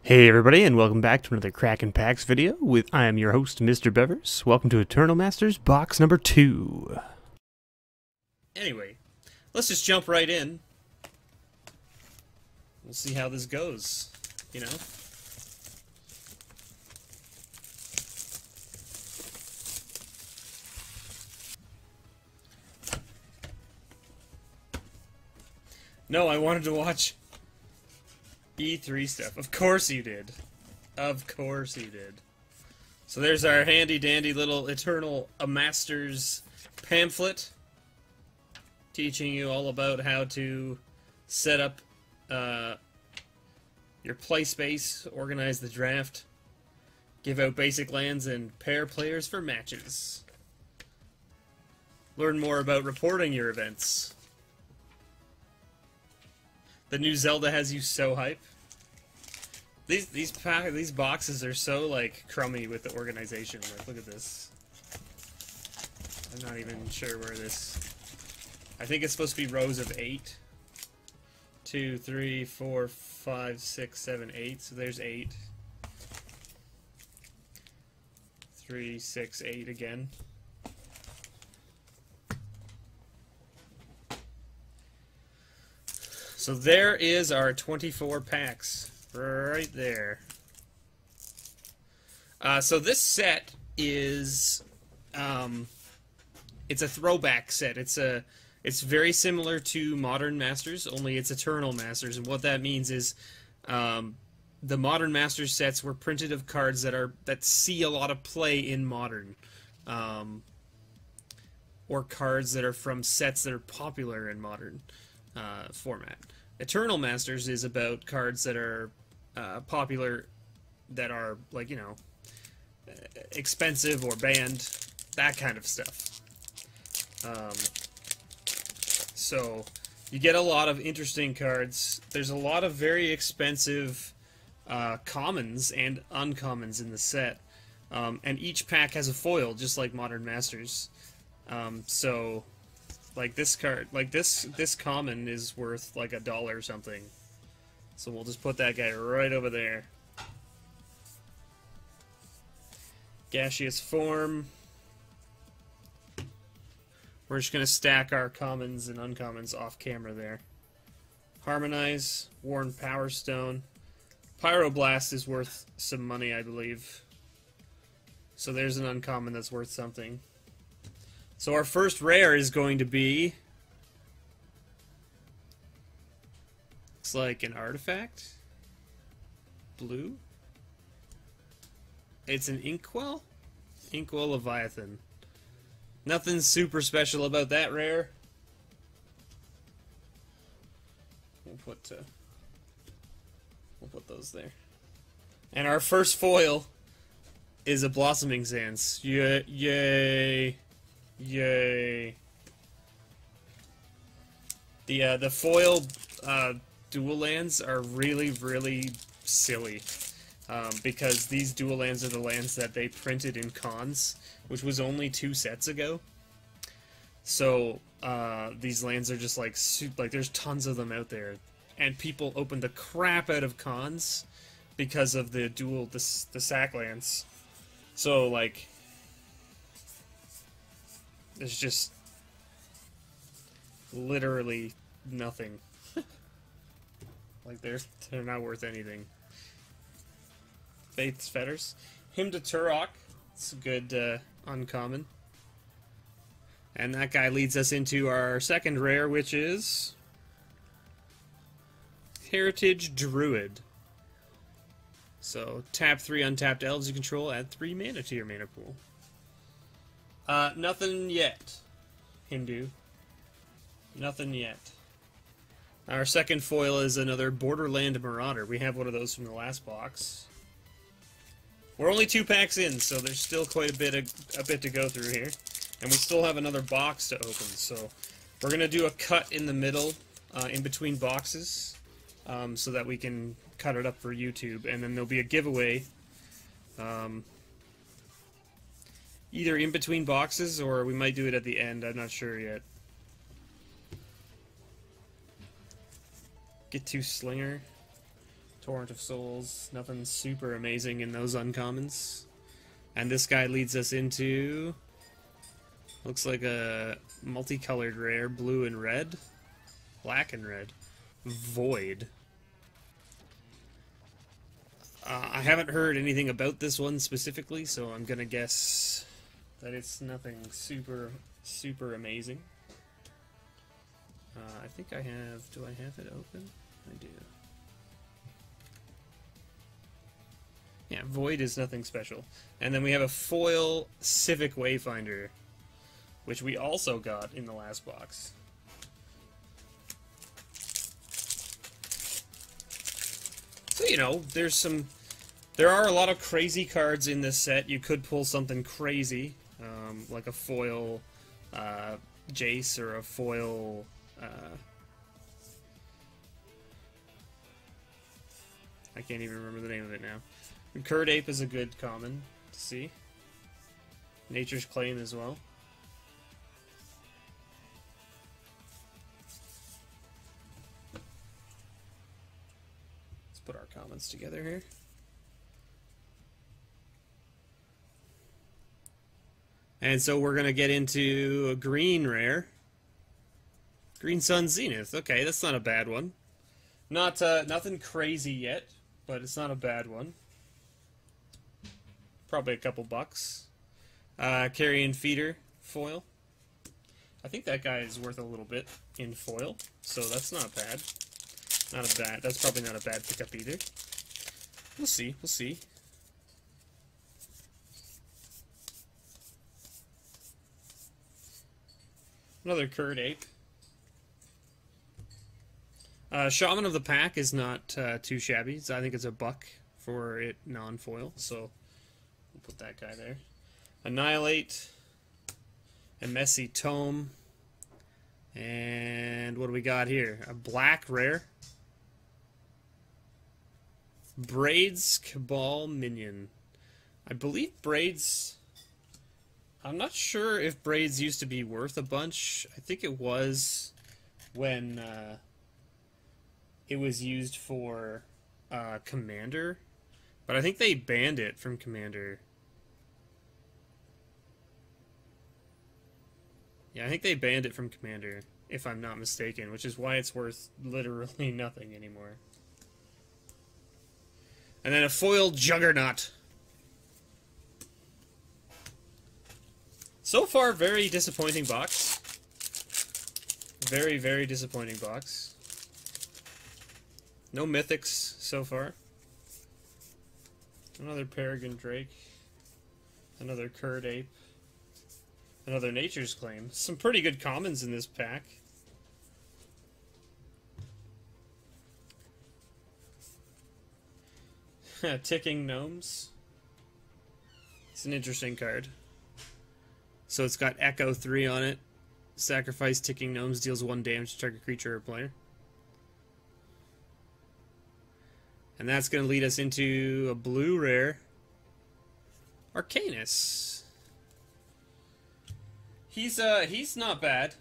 Hey everybody, and welcome back to another Kraken Packs video I am your host, Mr. Bevers. Welcome to Eternal Masters box number 2. Anyway, let's just jump right in. We'll see how this goes, you know? No, I wanted to watch E3 stuff. Of course you did. Of course you did. So there's our handy-dandy little Eternal Masters pamphlet teaching you all about how to set up your play space, organize the draft, give out basic lands, and pair players for matches. Learn more about reporting your events. The new Zelda has you so hype. These boxes are so like crummy with the organization. Like, look at this. I'm not even sure where this. I think it's supposed to be rows of 8. 2, 3, 4, 5, 6, 7, 8. So there's 8. 3, 6, 8 again. So there is our 24 packs, right there. So this set is, it's a throwback set. It's very similar to Modern Masters, only it's Eternal Masters, and what that means is, the Modern Masters sets were printed of cards that see a lot of play in Modern, or cards that are from sets that are popular in Modern format. Eternal Masters is about cards that are popular, that are, like, you know, expensive or banned, that kind of stuff. So you get a lot of interesting cards. There's a lot of very expensive commons and uncommons in the set, and each pack has a foil, just like Modern Masters. So like this card, like this common is worth like $1 or something. So we'll just put that guy right over there. Gaseous Form. We're just going to stack our commons and uncommons off camera there. Harmonize, Worn Power Stone. Pyroblast is worth some money, I believe. So there's an uncommon that's worth something. So our first rare is going to be, looks like an artifact. Blue. It's an Inkwell? Inkwell Leviathan. Nothing super special about that rare. We'll put those there. And our first foil is a Blossoming Sands. Yay. Yay. The foil dual lands are really, really silly. Because these dual lands are the lands that they printed in cons, which was only 2 sets ago. So these lands are just like there's tons of them out there, and people open the crap out of cons because of the sack lands. So like, there's just literally nothing. Like they're not worth anything. Faith's Fetters. Hymn to Turok. It's a good uncommon. And that guy leads us into our second rare, which is Heritage Druid. So tap 3 untapped elves you control, add 3 mana to your mana pool. Nothing yet. Hindu. Nothing yet. Our second foil is another Borderland Marauder. We have one of those from the last box. We're only 2 packs in, so there's still quite a bit to go through here. And we still have another box to open, so We're going to do a cut in the middle, in between boxes, so that we can cut it up for YouTube, and then there'll be a giveaway, either in between boxes, or we might do it at the end, I'm not sure yet. Get to Slinger, Torrent of Souls, nothing super amazing in those uncommons. And this guy leads us into, looks like a multicolored rare, blue and red, black and red, Void. I haven't heard anything about this one specifically, so I'm gonna guess that it's nothing super amazing. I think I have, do I have it open? I do. Yeah, Void is nothing special. And then we have a foil Civic Wayfinder, which we also got in the last box. So, you know, there are a lot of crazy cards in this set. You could pull something crazy, like a foil Jace or a foil I can't even remember the name of it now. Curd Ape is a good common to see. Nature's Claim as well. Let's put our comments together here. And so we're going to get into a green rare. Green Sun Zenith. Okay, that's not a bad one. Not nothing crazy yet, but it's not a bad one. Probably a couple bucks. Carrion Feeder foil. I think that guy is worth a little bit in foil, so that's not bad. Not a bad. That's probably not a bad pickup either. We'll see. We'll see. Another Curd Ape. Shaman of the Pack is not too shabby. So I think it's a buck for it non-foil, so we'll put that guy there. Annihilate, a Messy Tome, and what do we got here? A black rare. Braids Cabal Minion. I believe Braids... I'm not sure if Braids used to be worth a bunch. I think it was when it was used for Commander. But I think they banned it from Commander. Yeah, I think they banned it from Commander, if I'm not mistaken, which is why it's worth literally nothing anymore. And then a foil Juggernaut. So far, very disappointing box. Very, very disappointing box. No mythics so far. Another Peregrine Drake. Another Curd Ape. Another Nature's Claim. Some pretty good commons in this pack. Ticking Gnomes. It's an interesting card. So it's got Echo 3 on it. Sacrifice Ticking Gnomes, deals 1 damage to target creature or player. And that's going to lead us into a blue rare. Arcanus. He's not bad.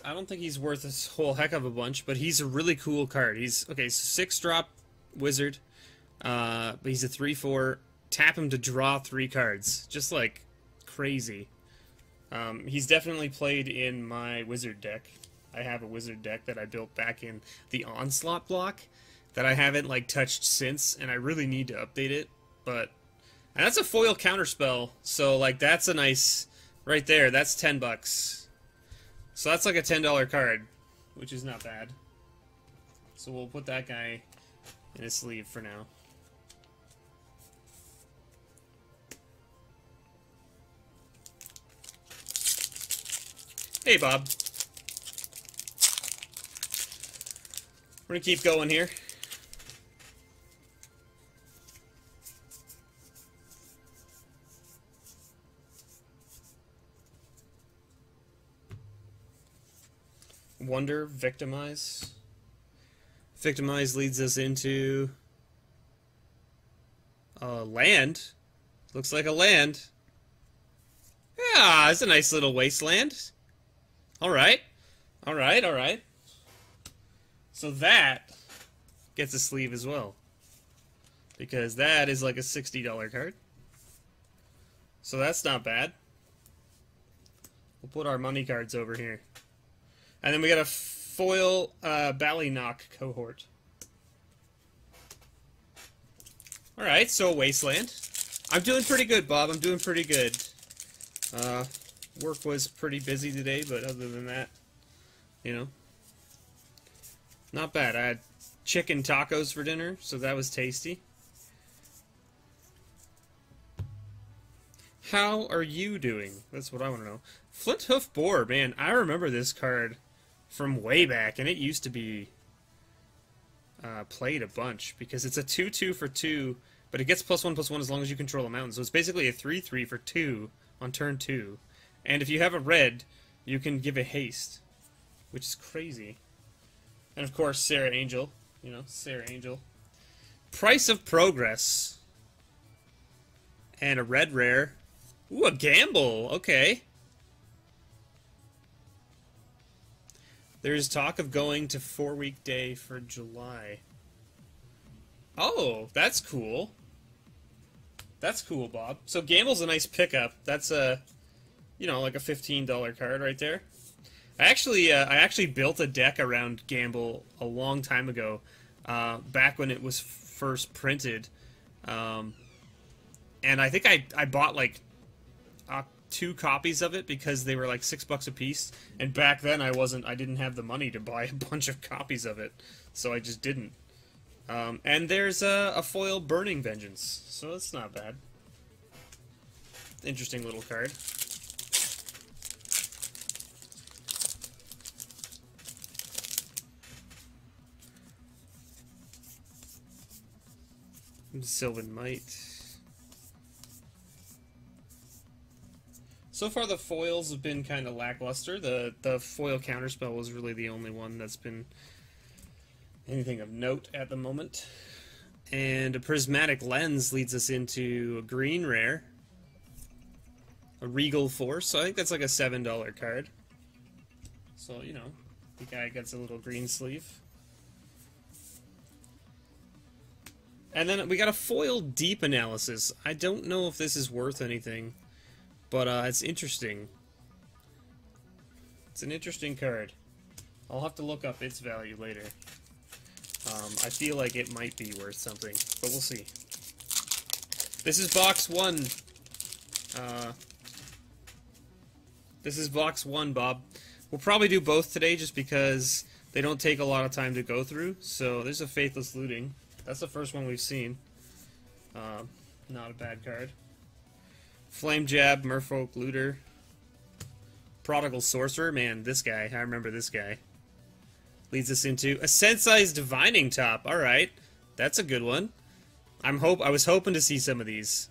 I don't think he's worth a whole heck of a bunch, but he's a really cool card. He's, okay, so 6-drop wizard. But he's a 3/4. Tap him to draw 3 cards. Just like crazy. He's definitely played in my wizard deck. I have a wizard deck that I built back in the Onslaught block that I haven't like touched since, and I really need to update it. And that's a foil counterspell, so like that's a nice right there. That's $10. So that's like a $10 card, which is not bad. So we'll put that guy in his sleeve for now. Hey, Bob. We're gonna keep going here. Wonder, Victimize. Victimize leads us into land. Looks like a land. Yeah, it's a nice little wasteland. Alright. Alright, alright. So that gets a sleeve as well. Because that is like a $60 card. So that's not bad. We'll put our money cards over here. And then we got a foil Ballynock cohort. Alright, so Wasteland. I'm doing pretty good, Bob. I'm doing pretty good. Work was pretty busy today, but other than that, you know, not bad. I had chicken tacos for dinner, so that was tasty. How are you doing? That's what I want to know. Flint Hoof Boar, man, I remember this card from way back, and it used to be played a bunch, because it's a 2/2 for 2, but it gets +1/+1 as long as you control a mountain. So it's basically a 3/3 for 2 on turn 2. And if you have a red, you can give a haste, which is crazy. And of course, Sarah Angel. You know, Sarah Angel. Price of Progress. And a red rare. Ooh, a gamble. Okay. There's talk of going to 4-week day for July. Oh, that's cool. That's cool, Bob. So Gamble's a nice pickup. That's a, you know, like a $15 card right there. I actually built a deck around Gamble a long time ago, back when it was first printed, and I think I bought like 2 copies of it because they were like $6 a piece, and back then I didn't have the money to buy a bunch of copies of it, so I just didn't. And there's a foil Burning Vengeance, so that's not bad. Interesting little card. Sylvan Might. So far the foils have been kind of lackluster. The foil counterspell was really the only one that's been anything of note at the moment. And a Prismatic Lens leads us into a green rare. A Regal Force. So I think that's like a $7 card. So, you know, the guy gets a little green sleeve. And then we got a foil Deep Analysis. I don't know if this is worth anything, but it's interesting. It's an interesting card. I'll have to look up its value later. I feel like it might be worth something, but we'll see. This is box 1. This is box 1, Bob. We'll probably do both today just because they don't take a lot of time to go through. So there's a Faithless Looting. That's the first one we've seen. Not a bad card. Flame Jab, Merfolk Looter. Prodigal Sorcerer. Man, this guy. I remember this guy. Leads us into a Sensei's Divining Top. Alright. That's a good one. I was hoping to see some of these.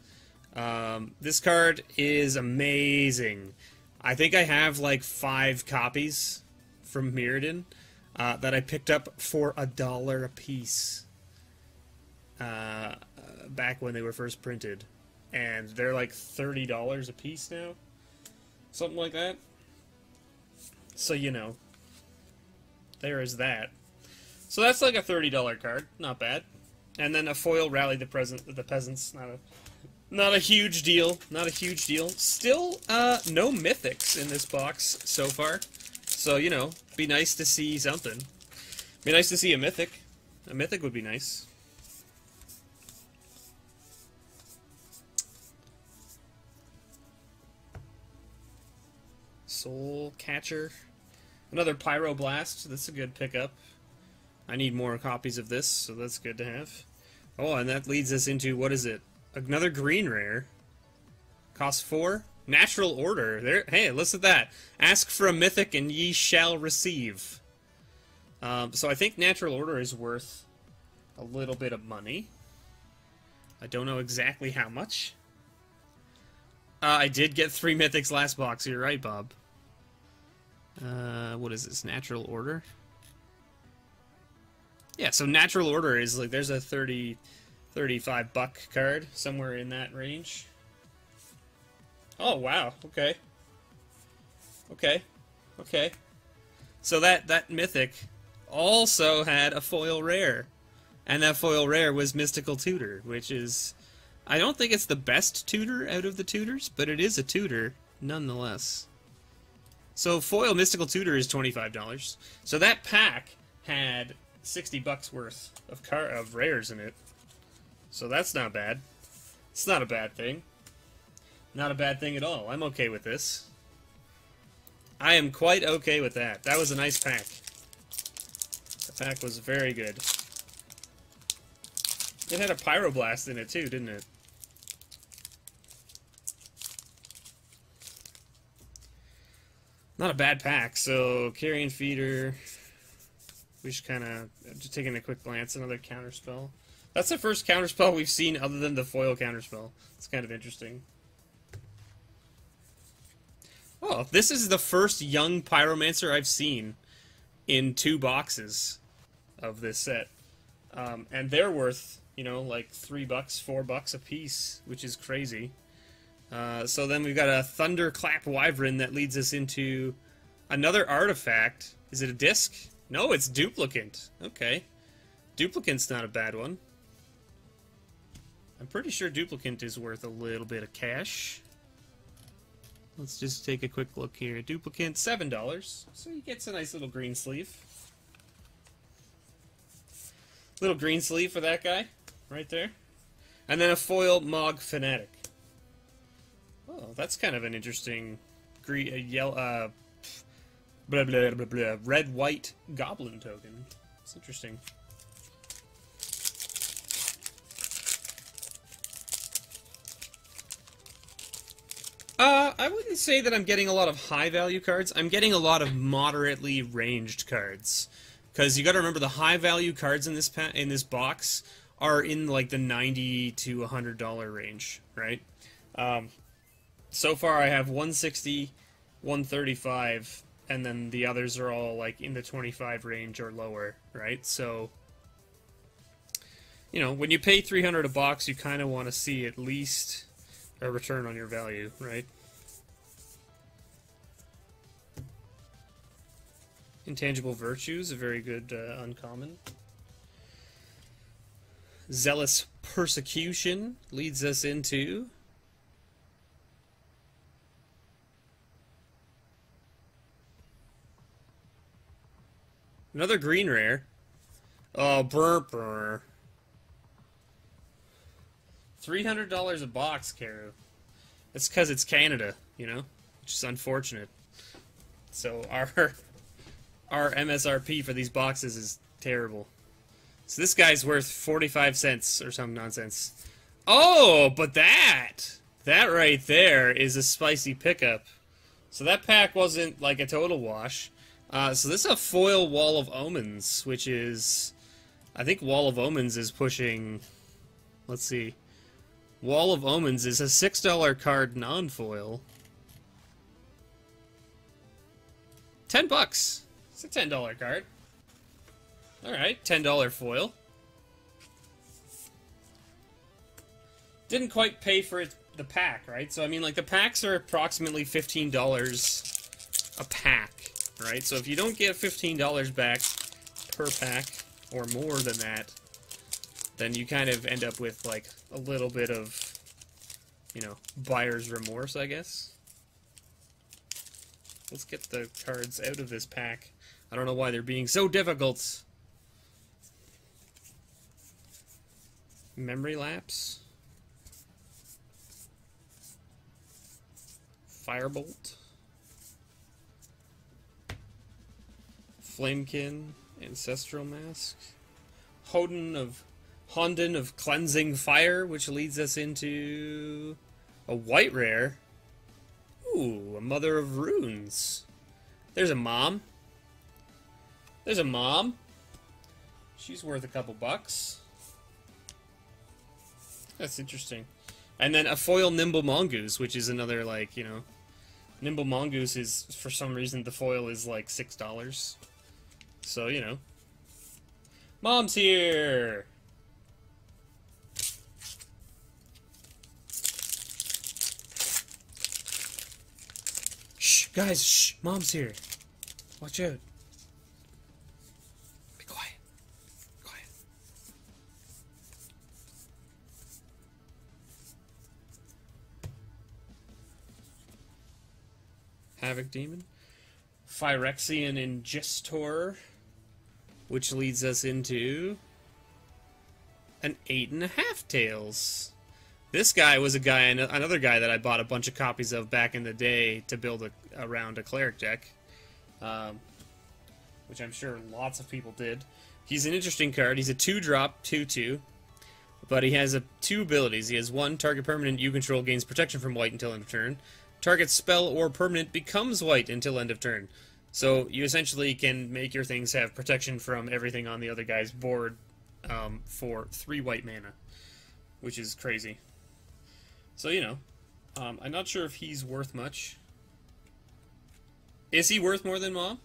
This card is amazing. I think I have like 5 copies from Mirrodin that I picked up for $1 a piece. Back when they were first printed, and they're like $30 a piece now, something like that. So you know, there is that. So that's like a $30 card, not bad. And then a foil Rally the Peasants, not a huge deal, not a huge deal. Still, no mythics in this box so far. So you know, be nice to see something. Be nice to see a mythic. A mythic would be nice. Soul Catcher. Another Pyroblast. That's a good pickup. I need more copies of this, so that's good to have. Oh, and that leads us into, what is it? Another green rare. Costs 4. Natural Order. There. Hey, listen to that. Ask for a mythic and ye shall receive. So I think Natural Order is worth a little bit of money. I don't know exactly how much. I did get 3 mythics last box. You're right, Bob. What is this? Natural Order? Yeah, so Natural Order is like, there's a 35 buck card, somewhere in that range. Oh, wow, okay. Okay. So that Mythic also had a foil rare. And that foil rare was Mystical Tutor, which is... I don't think it's the best tutor out of the tutors, but it is a tutor, nonetheless. So foil Mystical Tutor is $25. So that pack had 60 bucks worth of rares in it. So that's not bad. It's not a bad thing. Not a bad thing at all. I'm okay with this. I am quite okay with that. That was a nice pack. The pack was very good. It had a Pyroblast in it too, didn't it? Not a bad pack. So, Carrion Feeder. We should kind of, just taking a quick glance, another counterspell. That's the first counterspell we've seen other than the foil counterspell. It's kind of interesting. Oh, this is the first young Pyromancer I've seen in 2 boxes of this set. And they're worth, you know, like $3, $4 a piece, which is crazy. So then we've got a Thunderclap Wyvern that leads us into another artifact. Is it a disc? No, it's Duplicant. Okay. Duplicant's not a bad one. I'm pretty sure Duplicant is worth a little bit of cash. Let's just take a quick look here. Duplicant, $7. So he gets a nice little green sleeve. Little green sleeve for that guy. Right there. And then a foil Mog Fanatic. Oh, that's kind of an interesting yellow, red-white goblin token. It's interesting. I wouldn't say that I'm getting a lot of high-value cards. I'm getting a lot of moderately ranged cards. Because you got to remember, the high-value cards in this box are in like the $90 to $100 range, right? So far, I have 160, 135, and then the others are all like in the 25 range or lower, right? So, you know, when you pay $300 a box, you kind of want to see at least a return on your value, right? Intangible Virtues, a very good uncommon. Zealous Persecution leads us into another green rare. Oh, burr. $300 a box, Caro. That's because it's Canada, you know? Which is unfortunate. So our MSRP for these boxes is terrible. So this guy's worth 45 cents or some nonsense. Oh, but that right there is a spicy pickup. So that pack wasn't like a total wash. So this is a foil Wall of Omens, which is... I think Wall of Omens is pushing... Let's see. Wall of Omens is a $6 card non-foil. $10. It's a $10 card. Alright, $10 foil. Didn't quite pay for the pack, right? So, I mean, like, the packs are approximately $15 a pack, right? So if you don't get $15 back per pack, or more than that, then you kind of end up with, like, a little bit of, you know, buyer's remorse, I guess. Let's get the cards out of this pack. I don't know why they're being so difficult. Memory Lapse. Firebolt. Flamekin. Ancestral Mask. Honden of Cleansing Fire, which leads us into a white rare. Ooh, a Mother of Runes. There's a mom. There's a mom. She's worth a couple bucks. That's interesting. And then a foil Nimble Mongoose, which is another, like, you know, Nimble Mongoose is, for some reason, the foil is like $6. So, you know. Mom's here! Shh, guys, shh, Mom's here. Watch out. Be quiet. Quiet. Havoc Demon. Phyrexian Ingestor. Which leads us into an 8.5 Tails. This guy was another guy that I bought a bunch of copies of back in the day to build around a cleric deck, which I'm sure lots of people did. He's an interesting card. He's a 2-drop, 2/2, but he has 2 abilities. He has 1, target permanent you control gains protection from white until end of turn. Target spell or permanent becomes white until end of turn. So you essentially can make your things have protection from everything on the other guy's board for 3 white mana, which is crazy. So, you know, I'm not sure if he's worth much. Is he worth more than Mom?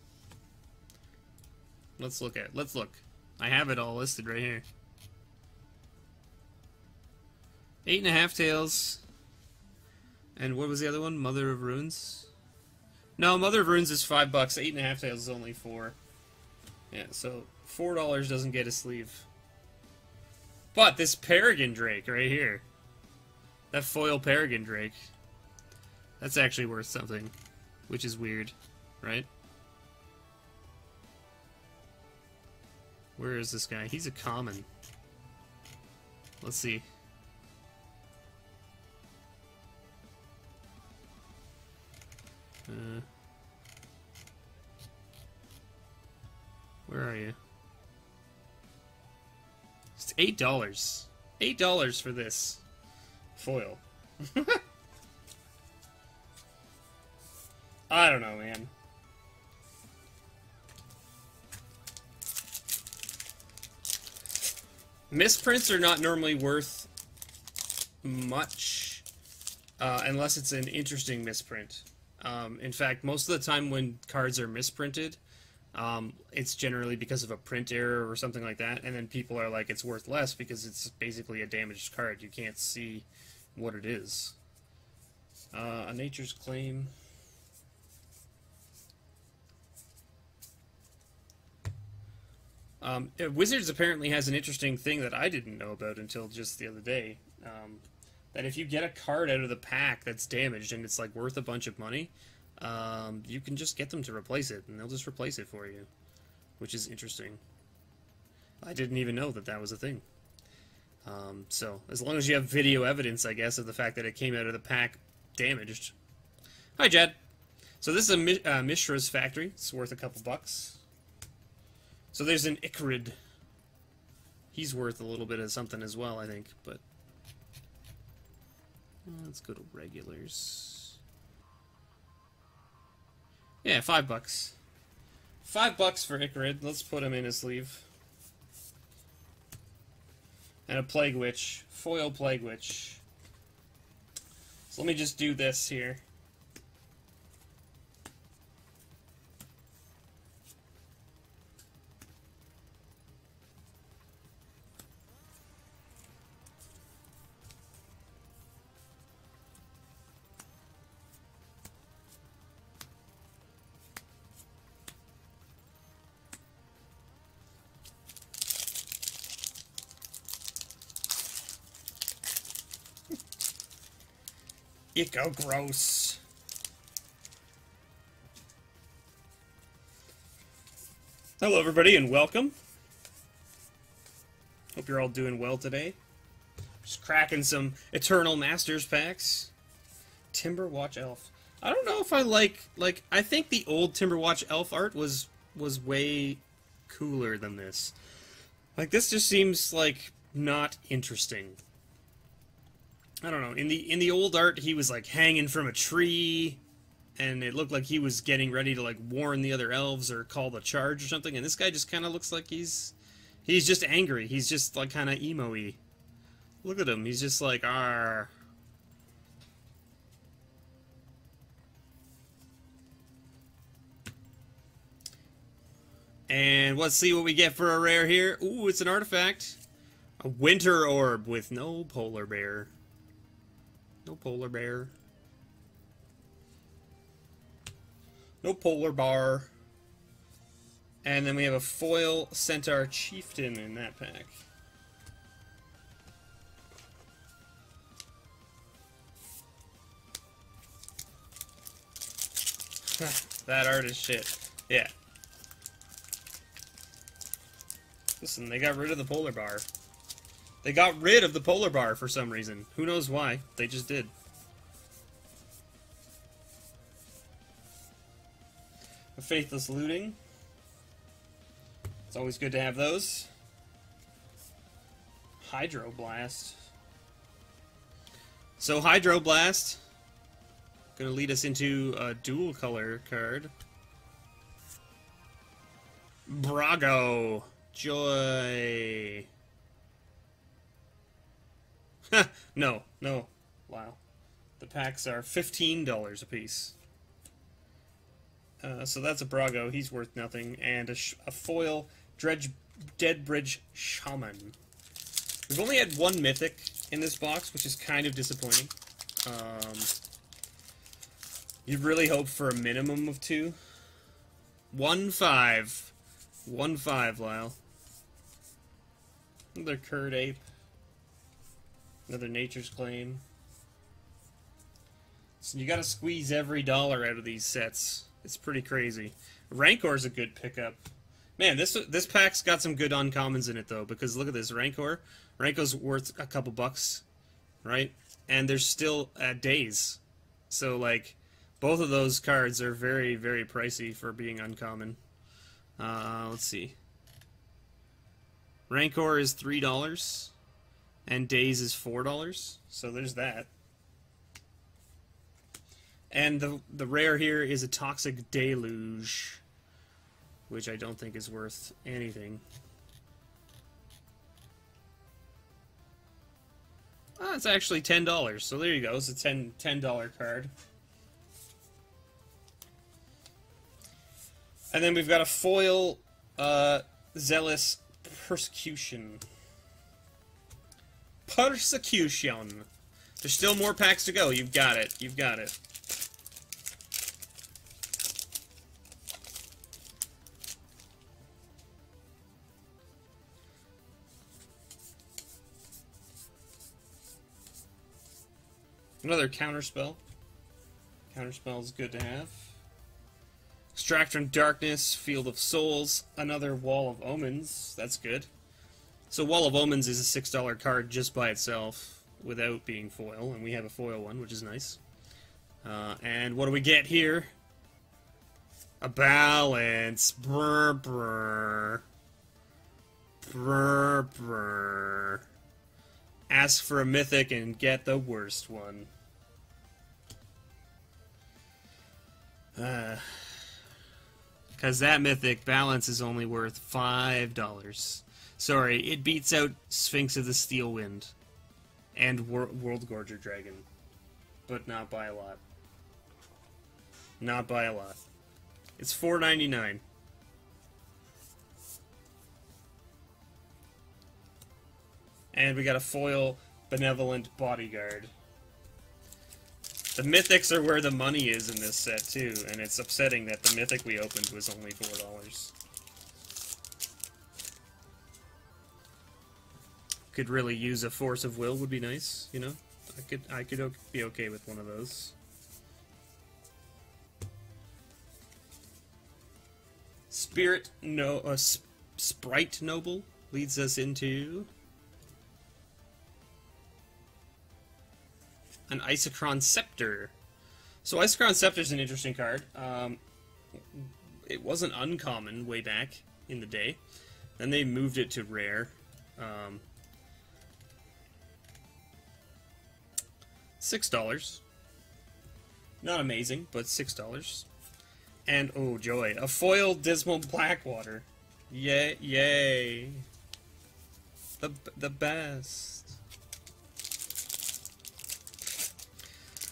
Let's look. I have it all listed right here. 8.5 Tails. And what was the other one? Mother of Runes? No, Mother of Runes is $5. 8.5 Tails is only 4. Yeah, so $4 doesn't get a sleeve. But this Peregrine Drake right here. That foil Peregrine Drake. That's actually worth something. Which is weird, right? Where is this guy? He's a common. Let's see. Where are you? It's $8. $8 for this foil. I don't know, man. Misprints are not normally worth much unless it's an interesting misprint. In fact, most of the time when cards are misprinted, it's generally because of a print error or something like that, and then people are like, it's worth less because it's basically a damaged card. You can't see what it is. A Nature's Claim. Wizards apparently has an interesting thing that I didn't know about until just the other day. That if you get a card out of the pack that's damaged and it's like worth a bunch of money, you can just get them to replace it, and they'll just replace it for you, which is interesting. I didn't even know that that was a thing. So, as long as you have video evidence, I guess, of the fact that it came out of the pack damaged. Hi, Jed. So this is a Mishra's Factory. It's worth a couple bucks. So there's an Icarid. He's worth a little bit of something as well, I think, but... let's go to regulars. Yeah, $5. $5 for Icarid. Let's put him in a sleeve. And a Plague Witch. Foil Plague Witch. So let me just do this here. Eco gross. Hello everybody and welcome. Hope you're all doing well today. Just cracking some Eternal Masters packs. Timberwatch Elf. I don't know if I like I think the old Timberwatch Elf art was way cooler than this. Like this just seems like not interesting. I don't know. In the old art, he was like hanging from a tree, and it looked like he was getting ready to like warn the other elves or call the charge or something. And this guy just kind of looks like he's just angry. He's just like kind of emo-y. Look at him. He's just like, arr. And let's see what we get for a rare here. Ooh, it's an artifact. A winter orb with no polar bear. No polar bear. No polar bar. And then we have a foil Centaur Chieftain in that pack. That art is shit. Yeah. Listen, they got rid of the polar bar. They got rid of the polar bar for some reason. Who knows why? They just did. A Faithless Looting. It's always good to have those. Hydroblast. So Hydroblast, gonna lead us into a dual color card. Brago. Joy. No. Wow. The packs are $15 a piece. So that's a Brago. He's worth nothing. And a foil Deadbridge Shaman. We've only had one mythic in this box, which is kind of disappointing. You really hope for a minimum of 2. 1-5. 1-5, Lyle. Another Curd Ape. Another Nature's Claim. So you gotta squeeze every dollar out of these sets. It's pretty crazy. Rancor's a good pickup. Man, this pack's got some good uncommons in it, though, because look at this, Rancor. Rancor's worth a couple bucks, right? And there's still days. So, like, both of those cards are very, very pricey for being uncommon. Let's see. Rancor is $3, and Days is $4, so there's that. And the rare here is a Toxic Deluge, which I don't think is worth anything. Oh, it's actually $10, so there you go. It's a $10 card. And then we've got a foil Zealous Persecution. Persecution. There's still more packs to go. You've got it. You've got it. Another Counterspell. Counterspell is good to have. Extract from Darkness, Field of Souls, another Wall of Omens. That's good. So Wall of Omens is a $6 card just by itself, without being foil, and we have a foil one, which is nice. And what do we get here? A Balance. Brr, brr. Brr, brr. Ask for a mythic and get the worst one. Because that mythic Balance is only worth $5. Sorry, it beats out Sphinx of the Steel Wind and World Gorger Dragon, but not by a lot. Not by a lot. It's $4.99. And we got a foil Benevolent Bodyguard. The mythics are where the money is in this set, too, and it's upsetting that the mythic we opened was only $4. Could really use a Force of Will, would be nice, you know? I could be okay with one of those. Sprite Noble leads us into an Isochron Scepter. So Isochron Scepter is an interesting card. It wasn't uncommon way back in the day. Then they moved it to rare. $6. Not amazing, but $6. And, oh joy, a foil Dismal Blackwater. Yay, yay. The best.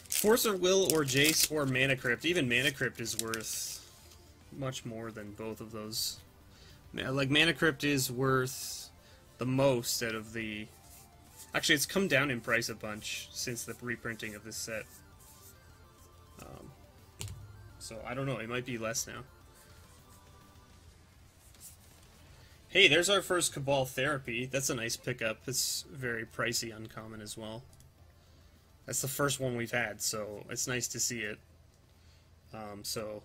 Force of Will or Jace or Mana Crypt. Even Mana Crypt is worth much more than both of those. Like, Mana Crypt is worth the most out of the... Actually, it's come down in price a bunch since the reprinting of this set. So, I don't know, it might be less now. Hey, there's our first Cabal Therapy. That's a nice pickup. It's very pricey uncommon as well. That's the first one we've had, so it's nice to see it. So,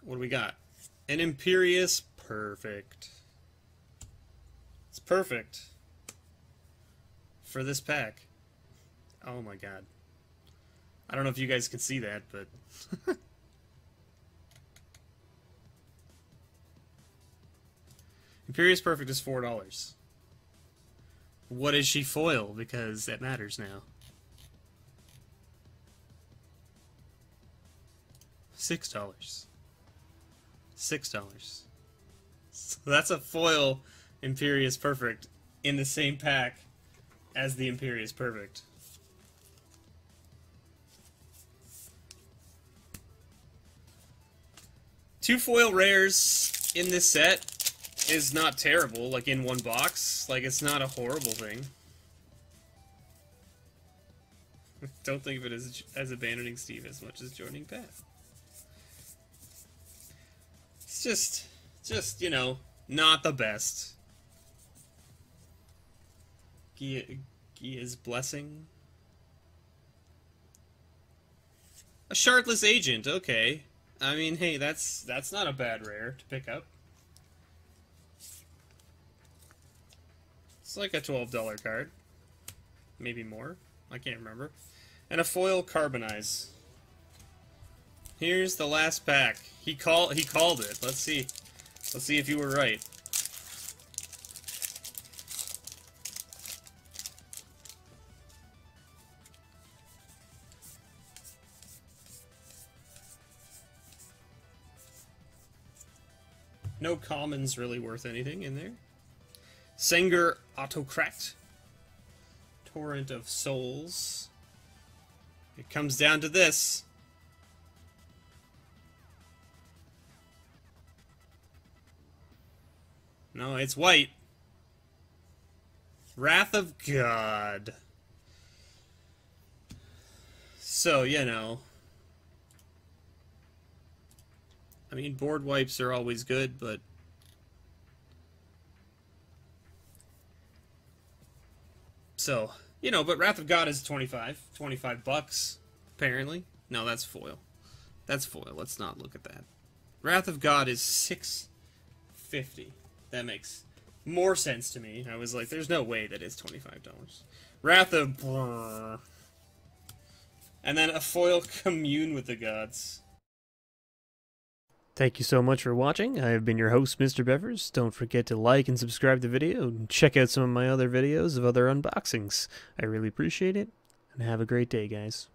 what do we got? An Imperious Perfect. It's perfect for this pack. Oh my god. I don't know if you guys can see that, but... Imperious Perfect is $4. What is she foil? Because that matters now. $6. $6. So that's a foil Imperious Perfect in the same pack as the Imperious Perfect. Two foil rares in this set is not terrible, like in one box. Like, it's not a horrible thing. Don't think of it as abandoning Steve as much as joining Pat. It's just, you know, not the best. Gia's Blessing. A Shardless Agent, okay. I mean, hey, that's not a bad rare to pick up. It's like a $12 card. Maybe more. I can't remember. And a foil Carbonize. Here's the last pack. He called it. Let's see. Let's see if you were right. No commons really worth anything in there. Sengir Autocrat. Torrent of Souls. It comes down to this. No, it's white. Wrath of God. So, you know. I mean, board wipes are always good, but... So, you know, but Wrath of God is 25 bucks, apparently. No, that's foil. That's foil. Let's not look at that. Wrath of God is $6.50. That makes more sense to me. I was like, there's no way that it's $25. Wrath of... And then a foil Commune with the Gods. Thank you so much for watching. I have been your host, Mr. Bevers. Don't forget to like and subscribe to the video, and check out some of my other videos of other unboxings. I really appreciate it, and have a great day, guys.